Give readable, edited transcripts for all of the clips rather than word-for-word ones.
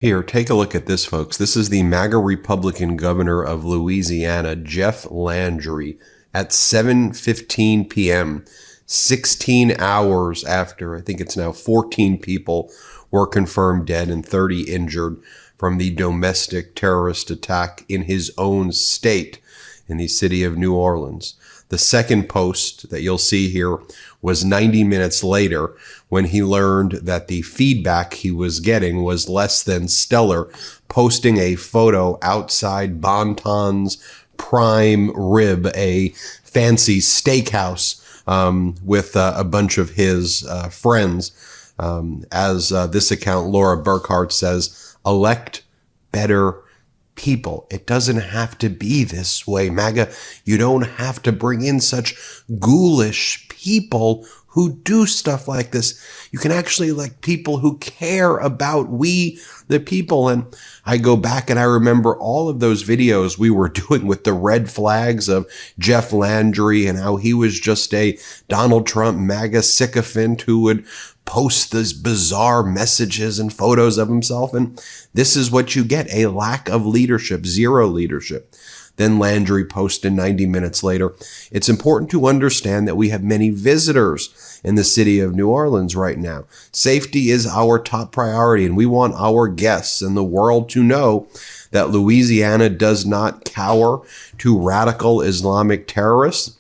Here, take a look at this, folks. This is the MAGA Republican governor of Louisiana, Jeff Landry, at 7:15 p.m., 16 hours after, I think it's now 14 people were confirmed dead and 30 injured from the domestic terrorist attack in his own state in the city of New Orleans. The second post that you'll see here was 90 minutes later when he learned that the feedback he was getting was less than stellar, posting a photo outside Bonton's Prime Rib, a fancy steakhouse, with a bunch of his friends. As this account, Laura Burkhart, says, elect better people. It doesn't have to be this way, MAGA. You don't have to bring in such ghoulish people who do stuff like this. You can actually elect people who care about we, the people. And I go back and I remember all of those videos we were doing with the red flags of Jeff Landry and how he was just a Donald Trump MAGA sycophant who would post these bizarre messages and photos of himself. And this is what you get, a lack of leadership, zero leadership. Then Landry posted 90 minutes later, it's important to understand that we have many visitors in the city of New Orleans right now. Safety is our top priority, and we want our guests and the world to know that Louisiana does not cower to radical Islamic terrorists.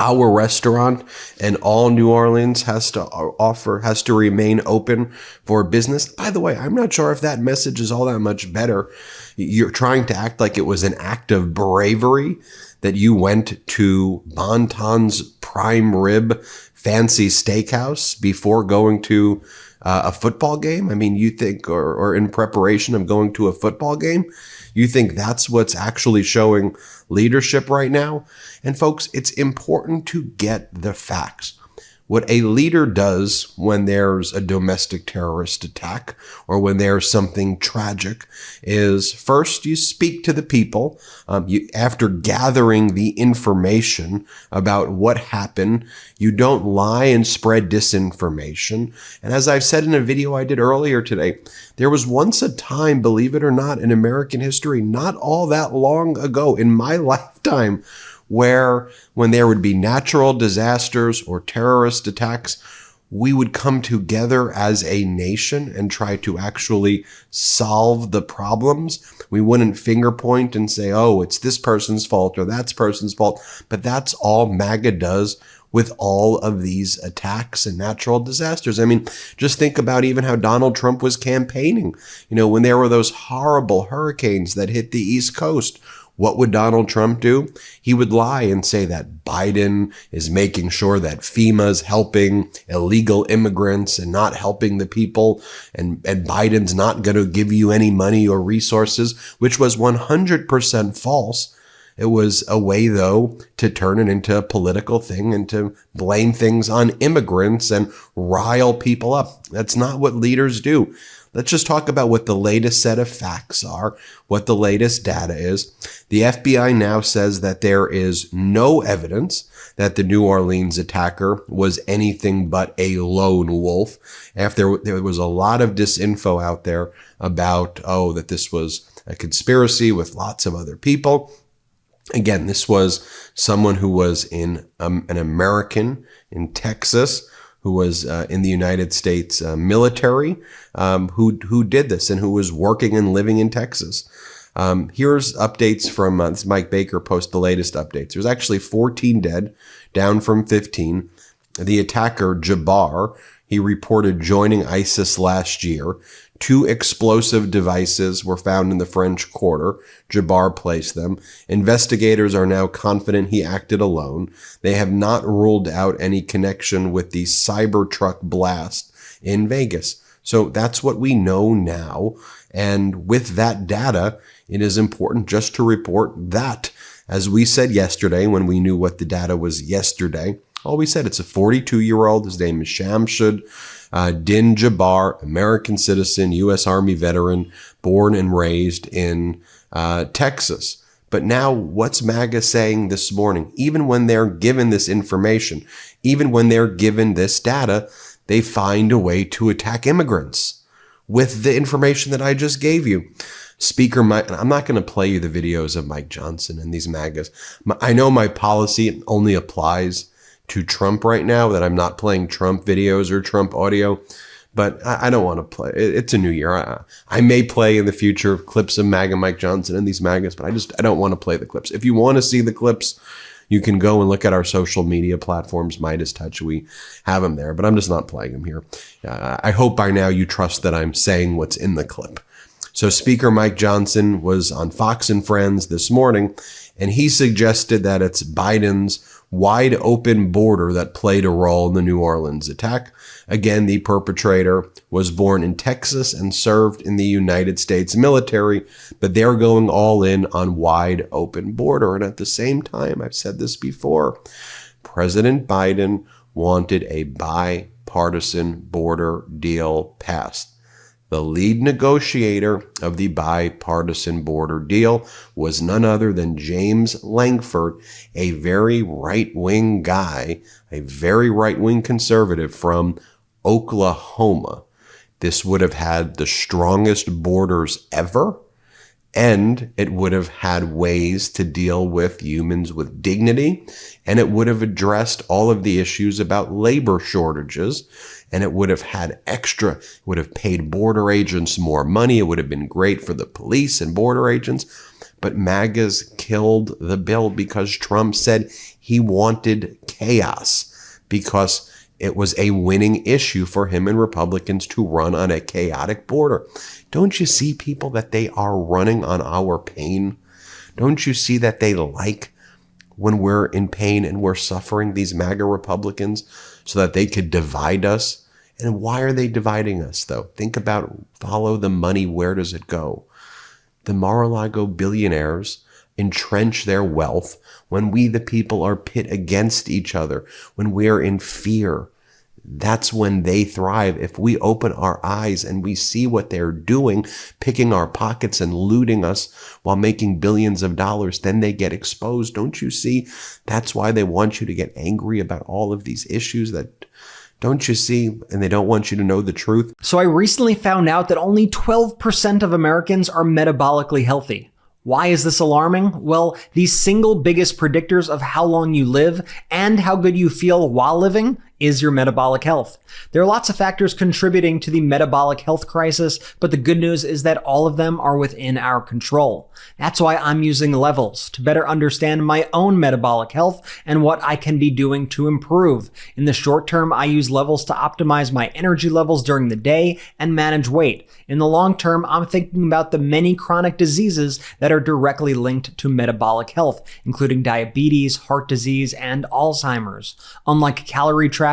Our restaurant and all New Orleans has to remain open for business. By the way, I'm not sure if that message is all that much better. You're trying to act like it was an act of bravery that you went to Bonton's Prime Rib fancy steakhouse before going to a football game. I mean, you think, or in preparation of going to a football game, you think that's what's actually showing leadership right now? And folks, it's important to get the facts. What a leader does when there's a domestic terrorist attack or when there's something tragic is first you speak to the people. After gathering the information about what happened, you don't lie and spread disinformation. And as I've said in a video I did earlier today, there was once a time, believe it or not, in American history, not all that long ago in my lifetime, where when there would be natural disasters or terrorist attacks, we would come together as a nation and try to actually solve the problems. We wouldn't finger point and say, oh, it's this person's fault or that person's fault. But that's all MAGA does with all of these attacks and natural disasters. I mean, just think about even how Donald Trump was campaigning. You know, when there were those horrible hurricanes that hit the East Coast, what would Donald Trump do? He would lie and say that Biden is making sure that FEMA's helping illegal immigrants and not helping the people, and Biden's not going to give you any money or resources, which was 100% false. It was a way, though, to turn it into a political thing and to blame things on immigrants and rile people up. That's not what leaders do. Let's just talk about what the latest set of facts are, what the latest data is. The FBI now says that there is no evidence that the New Orleans attacker was anything but a lone wolf. After there was a lot of disinfo out there about, oh, that this was a conspiracy with lots of other people. Again, this was someone who was an American in Texas, who was in the United States military, who did this and who was working and living in Texas. Here's updates from this Mike Baker post the latest updates. There's actually 14 dead, down from 15. The attacker, Jabbar, he reported joining ISIS last year. 2 explosive devices were found in the French Quarter. Jabbar placed them. Investigators are now confident he acted alone. They have not ruled out any connection with the Cybertruck blast in Vegas. So that's what we know now. And with that data, it is important just to report that. As we said yesterday, when we knew what the data was yesterday, all we said, it's a 42-year-old. His name is Shamshud Din Jabbar, American citizen, U.S. Army veteran, born and raised in Texas. But now what's MAGA saying this morning? Even when they're given this information, even when they're given this data, they find a way to attack immigrants. with the information that I just gave you. Speaker Mike, I'm not going to play you the videos of Mike Johnson and these MAGAs. I know my policy only applies to Trump right now, that I'm not playing Trump videos or Trump audio, but I don't want to play. It's a new year. I may play in the future clips of MAGA Mike Johnson and these MAGAs, but I don't want to play the clips. If you want to see the clips, you can go and look at our social media platforms, MeidasTouch. We have them there, but I'm just not playing them here. I hope by now you trust that I'm saying what's in the clip. So Speaker Mike Johnson was on Fox and Friends this morning, and he suggested that it's Biden's wide open border that played a role in the New Orleans attack. Again, the perpetrator was born in Texas and served in the United States military, but they're going all in on wide open border. And at the same time, I've said this before, President Biden wanted a bipartisan border deal passed. The lead negotiator of the bipartisan border deal was none other than James Lankford, a very right-wing guy, a very right-wing conservative from Oklahoma. This would have had the strongest borders ever, and it would have had ways to deal with humans with dignity, and it would have addressed all of the issues about labor shortages, and it would have had extra, it would have paid border agents more money. It would have been great for the police and border agents. But MAGAs killed the bill because Trump said he wanted chaos, because it was a winning issue for him and Republicans to run on a chaotic border. Don't you see, people, that they are running on our pain? Don't you see that they like when we're in pain and we're suffering, these MAGA Republicans, so that they could divide us? And why are they dividing us, though? Think about, follow the money. Where does it go? The Mar-a-Lago billionaires entrench their wealth when we, the people, are pit against each other, when we are in fear. That's when they thrive. If we open our eyes and we see what they're doing, picking our pockets and looting us while making billions of dollars, then they get exposed. Don't you see? That's why they want you to get angry about all of these issues. Don't you see? And they don't want you to know the truth. So I recently found out that only 12% of Americans are metabolically healthy. Why is this alarming? Well, the single biggest predictors of how long you live and how good you feel while living is your metabolic health. There are lots of factors contributing to the metabolic health crisis, but the good news is that all of them are within our control. That's why I'm using Levels to better understand my own metabolic health and what I can be doing to improve. In the short term, I use Levels to optimize my energy levels during the day and manage weight. In the long term, I'm thinking about the many chronic diseases that are directly linked to metabolic health, including diabetes, heart disease, and Alzheimer's. Unlike calorie trackers,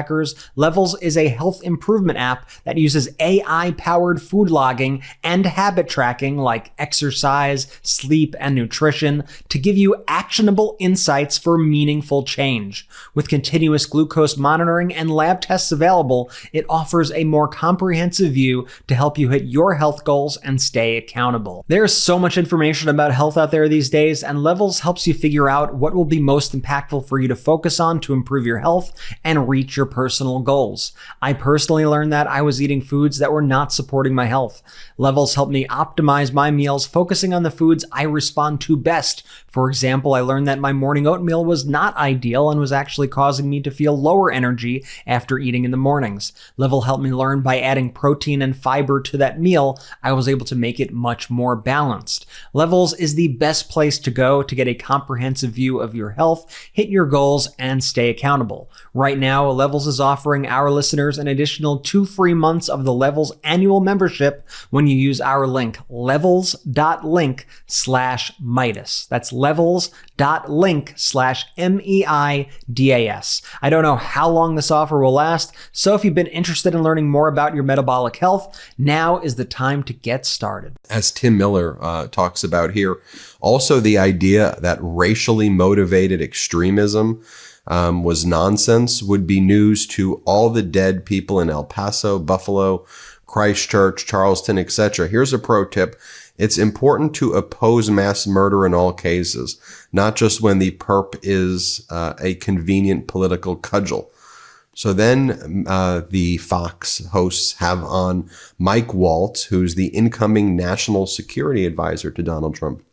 Levels is a health improvement app that uses AI-powered food logging and habit tracking like exercise, sleep, and nutrition to give you actionable insights for meaningful change. With continuous glucose monitoring and lab tests available, it offers a more comprehensive view to help you hit your health goals and stay accountable. There's so much information about health out there these days, and Levels helps you figure out what will be most impactful for you to focus on to improve your health and reach your personal goals. I personally learned that I was eating foods that were not supporting my health. Levels helped me optimize my meals, focusing on the foods I respond to best. For example, I learned that my morning oatmeal was not ideal and was actually causing me to feel lower energy after eating in the mornings. Level helped me learn by adding protein and fiber to that meal, I was able to make it much more balanced. Levels is the best place to go to get a comprehensive view of your health, hit your goals, and stay accountable. Right now, Levels is offering our listeners an additional 2 free months of the Levels annual membership when you use our link, levels.link/Meidas. That's levels.link/MEIDAS. I don't know how long this offer will last, so if you've been interested in learning more about your metabolic health, now is the time to get started. As Tim Miller talks about here, also the idea that racially motivated extremism was nonsense would be news to all the dead people in El Paso, Buffalo, Christchurch, Charleston, etc. Here's a pro tip. It's important to oppose mass murder in all cases, not just when the perp is a convenient political cudgel. So then the Fox hosts have on Mike Waltz, who's the incoming national security advisor to Donald Trump,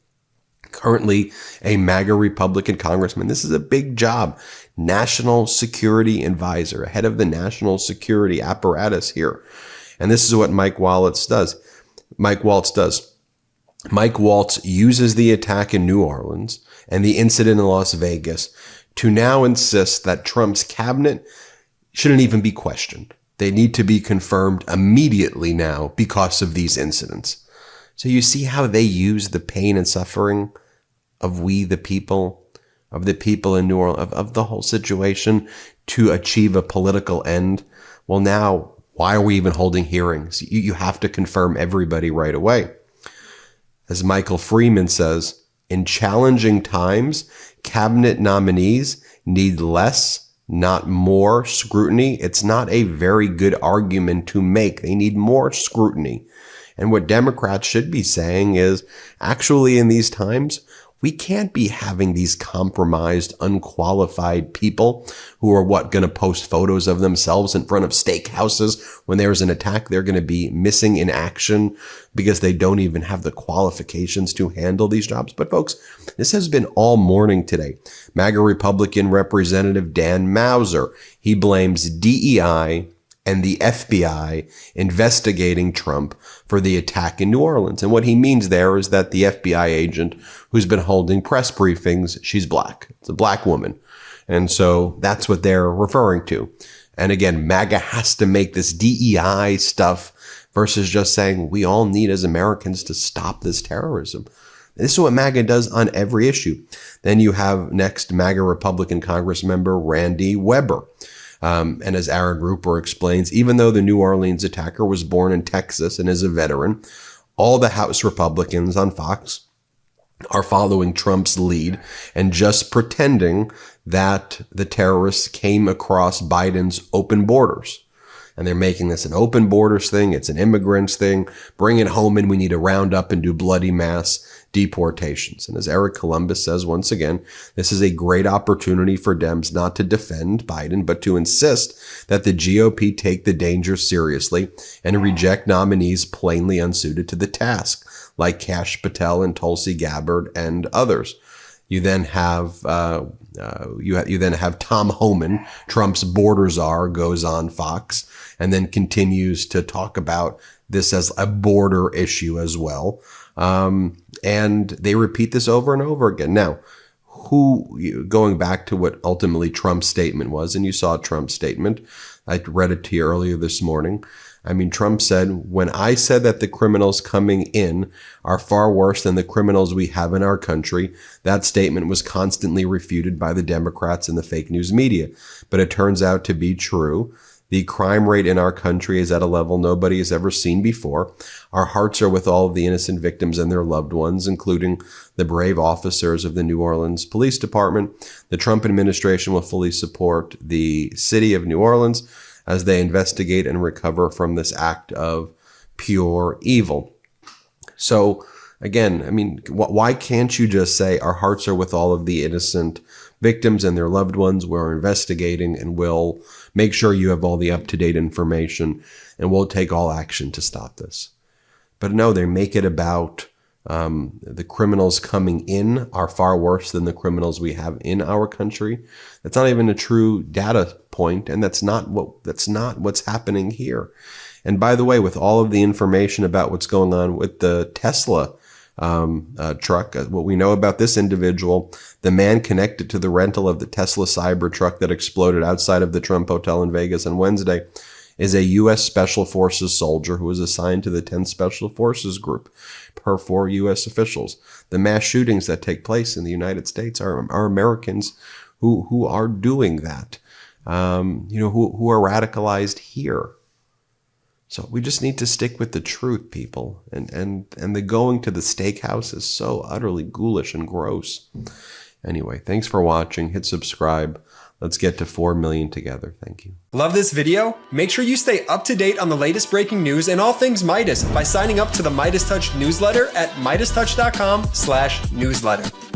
currently a MAGA Republican congressman. This is a big job. National security advisor, head of the national security apparatus here. And this is what Mike Waltz does. Mike Waltz uses the attack in New Orleans and the incident in Las Vegas to now insist that Trump's cabinet shouldn't even be questioned. They need to be confirmed immediately now because of these incidents. So you see how they use the pain and suffering of we, the people, of the people in New Orleans, of the whole situation to achieve a political end. Well, now, why are we even holding hearings? You have to confirm everybody right away. As Michael Freeman says, in challenging times, cabinet nominees need less, not more scrutiny. It's not a very good argument to make. They need more scrutiny. And what Democrats should be saying is, actually, in these times, we can't be having these compromised, unqualified people who are going to post photos of themselves in front of steakhouses when there's an attack. They're going to be missing in action because they don't even have the qualifications to handle these jobs. But folks, this has been all morning today. MAGA Republican Representative Dan Mauser, he blames DEI and the FBI investigating Trump for the attack in New Orleans. And what he means there is that the FBI agent who's been holding press briefings, she's black. It's a black woman. And so that's what they're referring to. And again, MAGA has to make this DEI stuff versus just saying we all need as Americans to stop this terrorism. This is what MAGA does on every issue. Then you have next MAGA Republican Congress member Randy Weber. And as Aaron Rupert explains, even though the New Orleans attacker was born in Texas and is a veteran, all the House Republicans on Fox are following Trump's lead and just pretending that the terrorists came across Biden's open borders. And they're making this an open borders thing. It's an immigrants thing. Bring it home and we need to round up and do bloody mass deportations. And as Eric Columbus says, once again, this is a great opportunity for Dems not to defend Biden, but to insist that the GOP take the danger seriously and reject nominees plainly unsuited to the task, like Kash Patel and Tulsi Gabbard and others. You then have you then have Tom Homan, Trump's border czar, goes on Fox and then continues to talk about this as a border issue as well. And they repeat this over and over again. Now, going back to what ultimately Trump's statement was, and you saw Trump's statement, I read it to you earlier this morning. I mean, Trump said, when I said that the criminals coming in are far worse than the criminals we have in our country, that statement was constantly refuted by the Democrats and the fake news media. But it turns out to be true. The crime rate in our country is at a level nobody has ever seen before. Our hearts are with all of the innocent victims and their loved ones, including the brave officers of the New Orleans Police Department. The Trump administration will fully support the city of New Orleans as they investigate and recover from this act of pure evil. So again, I mean, why can't you just say our hearts are with all of the innocent victims and their loved ones? We're investigating and we'll make sure you have all the up-to-date information and we'll take all action to stop this. But no, they make it about the criminals coming in are far worse than the criminals we have in our country. That's not even a true data point, and that's not what's happening here. And by the way, with all of the information about what's going on with the Tesla truck, what we know about this individual, the man connected to the rental of the Tesla Cybertruck that exploded outside of the Trump Hotel in Vegas on Wednesday, is a U.S. Special Forces soldier who was assigned to the 10th Special Forces Group, per 4 U.S. officials. The mass shootings that take place in the United States are Americans who are doing that, who are radicalized here. So we just need to stick with the truth, people. And the going to the steakhouse is so utterly ghoulish and gross. Anyway, thanks for watching. Hit subscribe. Let's get to 4 million together. Thank you. Love this video? Make sure you stay up to date on the latest breaking news and all things Midas by signing up to the MeidasTouch newsletter at MeidasTouch.com/newsletter.